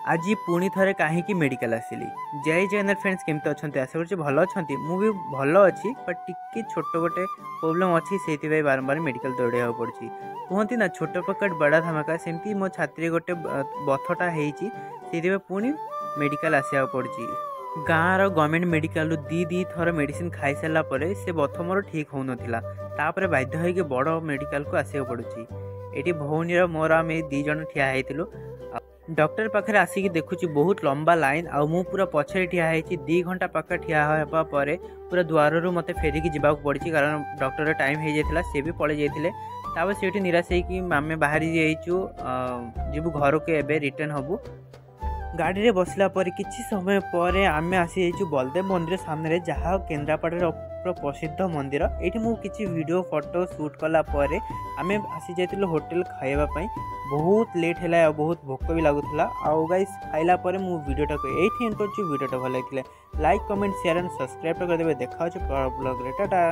आज पुणी थे कहीं मेडिकल आसिली। जय जगन्नाथ फ्रेंड्स, केमती अच्छा आशा कर भल अच्छा। मुझे भल अच्छी बट टिके छोट गोटे प्रोब्लेम अच्छी से बारंबार मेडिकल दौड़ा पड़ी। कहती ना छोट पकेट बड़ा धमाका, सेमती मो छाती गोटे बथटा होती पुणी मेडिकल आसा पड़ी। गाँव गवर्नमेंट मेडिकल दी थर मेडिसिन खाई सारा पर से बथ मोर ठीक हो नापर बाध्य होगी बड़ मेडिकल को आसा पड़ी। ये भौनी मोर आम दी जन ठिया होइतिलु। डॉक्टर पाखे आसिक देखुची बहुत लंबा लाइन आ मु पूरा पछरे ठिया होइछि। 2 घंटा पाखा ठिया होगा पर पूरा द्वार रू मते फेरिकी जीवाक पड़ी, कारण डॉक्टर टाइम हो जाता सी भी पड़े जाते। तापर से निराश होगी आम बाहरी जाइचु, जीवु घर को एबे रिटर्न हबु। गाड़ी रे बसला पर किछि समय पर आम आसी जाइचु बलदेव मंदिर सामने, जहाँ केन्द्रापड़ा प्रसिद्ध मंदिर। ये मु किछि वीडियो फोटो शूट कला पर आम आसी जाइतिलु होटल खाइबा। बहुत लेट है, बहुत भोक भी लगुला। आउ गाइस खाइला पर मु वीडियोटा को एंड कर वीडियोटा भल लगे like comment share and subscribe कर देबे। देखा ब्लॉग रे टाटा।